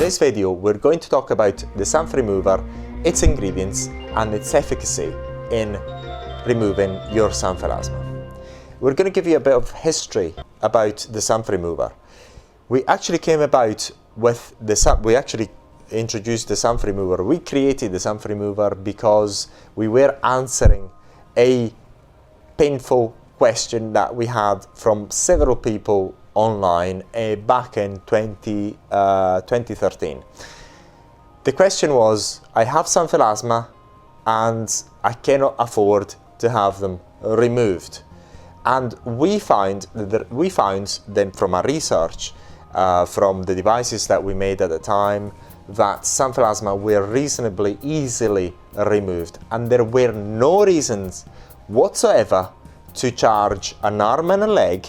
today's video, we're going to talk about the Xanthremover, its ingredients, and its efficacy in removing your Xanthelasma. We're going to give you a bit of history about the Xanthremover. We actually came about with we actually introduced the Xanthremover. We created the Xanthremover because we were answering a painful question that we had from several people online back in 2013. The question was, I have Xanthelasma and I cannot afford to have them removed. And we found then from our research, from the devices that we made at the time, that Xanthelasma were reasonably easily removed, and there were no reasons whatsoever to charge an arm and a leg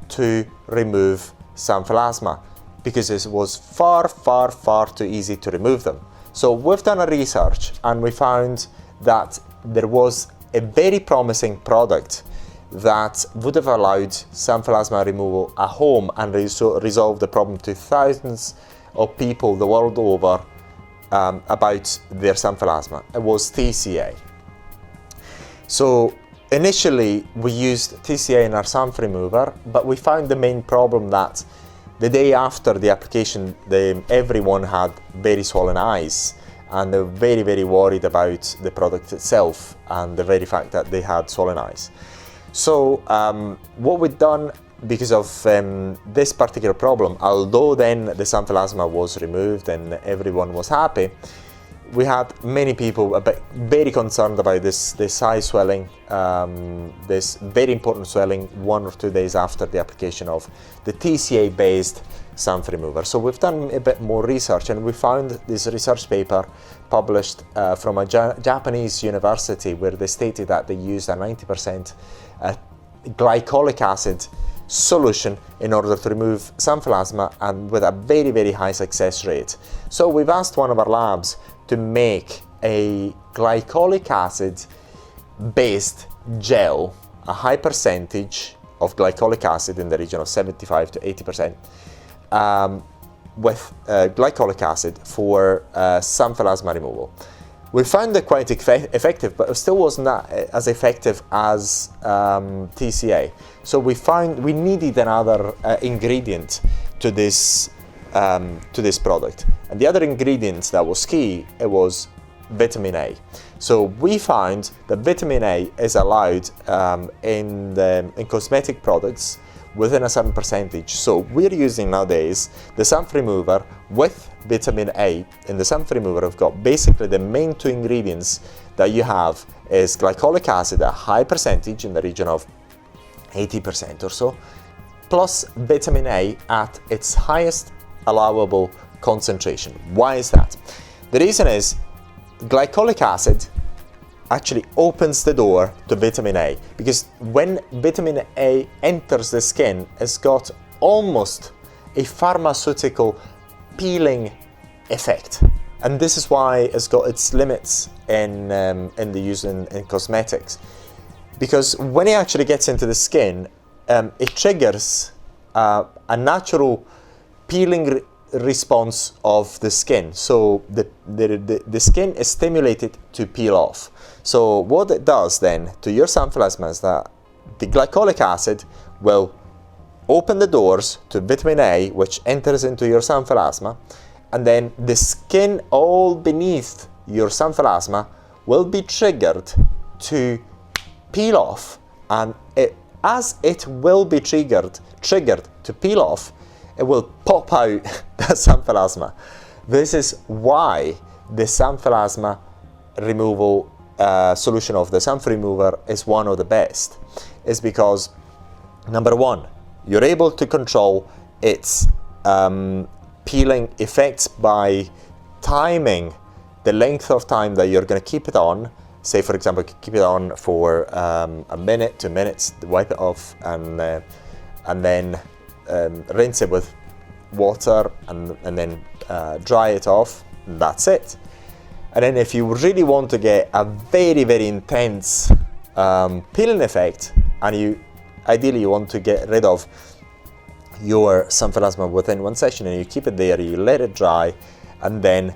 to remove Xanthelasma, because it was far too easy to remove them. So we've done a research and we found that there was a very promising product that would have allowed Xanthelasma removal at home and resolve the problem to thousands of people the world over about their Xanthelasma. It was TCA. So initially we used TCA in our Xanthremover, but we found the main problem that the day after the application, everyone had very swollen eyes, and they were very worried about the product itself and the very fact that they had swollen eyes. So what we've done, because of this particular problem, although then the Xanthelasma was removed and everyone was happy, we had many people very concerned about this eye swelling, this very important swelling 1 or 2 days after the application of the TCA-based Xanthremover. So we've done a bit more research, and we found this research paper published from a Japanese university, where they stated that they used a 90% glycolic acid solution in order to remove Xanthelasma, and with a very high success rate. So we've asked one of our labs to make a glycolic acid based gel, a high percentage of glycolic acid in the region of 75 to 80%, with glycolic acid for Xanthelasma removal. We found it quite effective, but it still wasn't as effective as TCA. So we found we needed another ingredient to this product. And the other ingredient that was key, it was vitamin A. So we found that vitamin A is allowed in cosmetic products within a certain percentage. So we're using nowadays the Xanthremover with vitamin A. In the Xanthremover, I've got basically the main 2 ingredients that you have is glycolic acid, a high percentage in the region of 80% or so, plus vitamin A at its highest allowable concentration. Why is that? The reason is glycolic acid actually opens the door to vitamin A, because when vitamin A enters the skin, it's got almost a pharmaceutical peeling effect, and this is why it's got its limits in the use in cosmetics, because when it actually gets into the skin, it triggers a natural peeling response of the skin. So the skin is stimulated to peel off. So what it does then to your Xanthelasma is that the glycolic acid will open the doors to vitamin A, which enters into your Xanthelasma, and then the skin all beneath your Xanthelasma will be triggered to peel off, and as it will be triggered to peel off, it will pop out the Xanthelasma. This is why the Xanthelasma removal solution of the Xanthremover is one of the best. Is because, number one, you're able to control its peeling effects by timing the length of time that you're going to keep it on. Say, for example, keep it on for a minute, 2 minutes, wipe it off, and then rinse it with water, and then dry it off. That's it. And then if you really want to get a very intense peeling effect, and ideally you want to get rid of your Xanthelasma within one session, and you keep it there, you let it dry, and then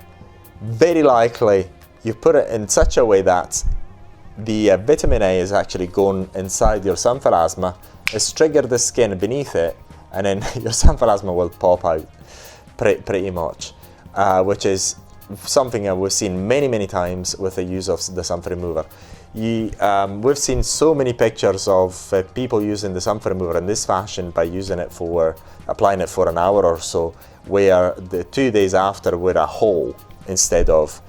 very likely you put it in such a way that the vitamin A is actually gone inside your Xanthelasma, it's triggered the skin beneath it, and then your Xanthelasma will pop out pretty much, which is something that we've seen many times with the use of the Xanthremover. We've seen so many pictures of people using the Xanthremover in this fashion by applying it for an hour or so, where the 2 days after with a hole instead of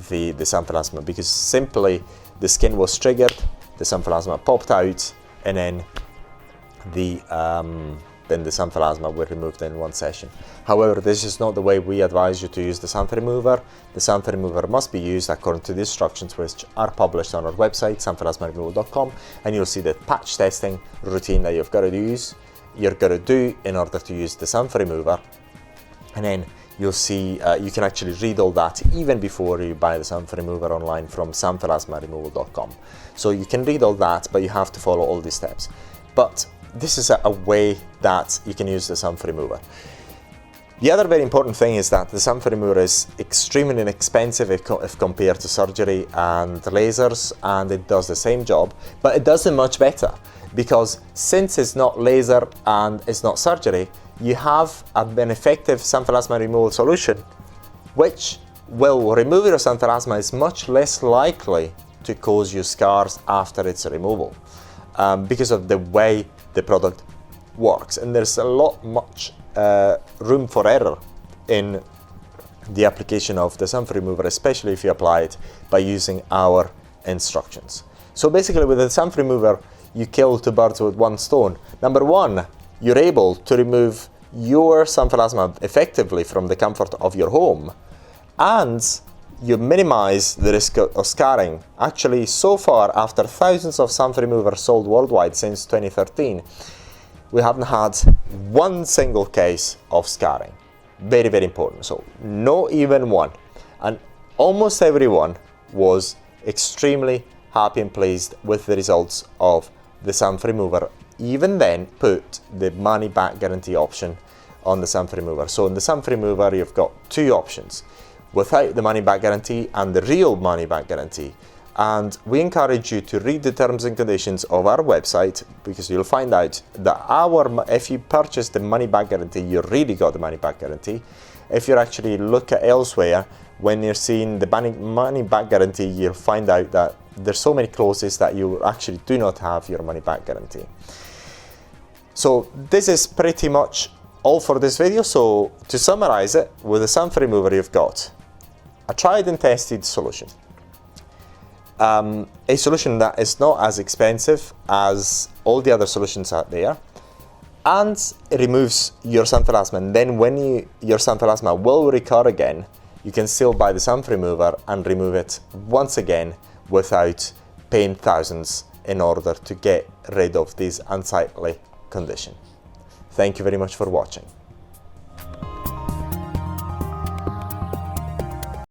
the Xanthelasma, because simply the skin was triggered, the Xanthelasma popped out, and then the Xanthelasma were removed in one session. However, this is not the way we advise you to use the Xanthremover. The Xanthremover must be used according to the instructions which are published on our website, xanthelasmaremoval.com, and you'll see the patch testing routine that you're going to do in order to use the Xanthremover. And then you'll see you can actually read all that even before you buy the Xanthremover online from xanthelasmaremoval.com. So you can read all that, but you have to follow all these steps. But this is a way that you can use the Xanthremover. The other very important thing is that the Xanthremover is extremely inexpensive if compared to surgery and lasers, and it does the same job, but it does it much better, because since it's not laser and it's not surgery, you have an effective Xanthelasma removal solution which will remove your Xanthelasma is much less likely to cause you scars after its removal, because of the way the product works. And there's much room for error in the application of the Xanthremover, especially if you apply it by using our instructions. So basically with the Xanthremover, you kill two birds with one stone. Number one, you're able to remove your Xanthelasma effectively from the comfort of your home, and you minimize the risk of scarring. Actually, so far, after thousands of Xanthremovers sold worldwide since 2013, we haven't had one single case of scarring. Very important. So not even one. And almost everyone was extremely happy and pleased with the results of the Xanthremover. Even then, put the money back guarantee option on the Xanthremover. So in the Xanthremover, you've got two options: without the money back guarantee and the real money back guarantee. And we encourage you to read the terms and conditions of our website, because you'll find out that if you purchase the money back guarantee, you really got the money back guarantee. If you actually look at elsewhere, when you're seeing the money back guarantee, you'll find out that there's so many clauses that you actually do not have your money back guarantee. So this is pretty much all for this video. So to summarize it, with the Xanthremover, you've got a tried and tested solution. A solution that is not as expensive as all the other solutions out there, and it removes your Xanthelasma. And then when your Xanthelasma will recur again, you can still buy the Xanthremover and remove it once again without paying thousands in order to get rid of this unsightly condition. Thank you very much for watching.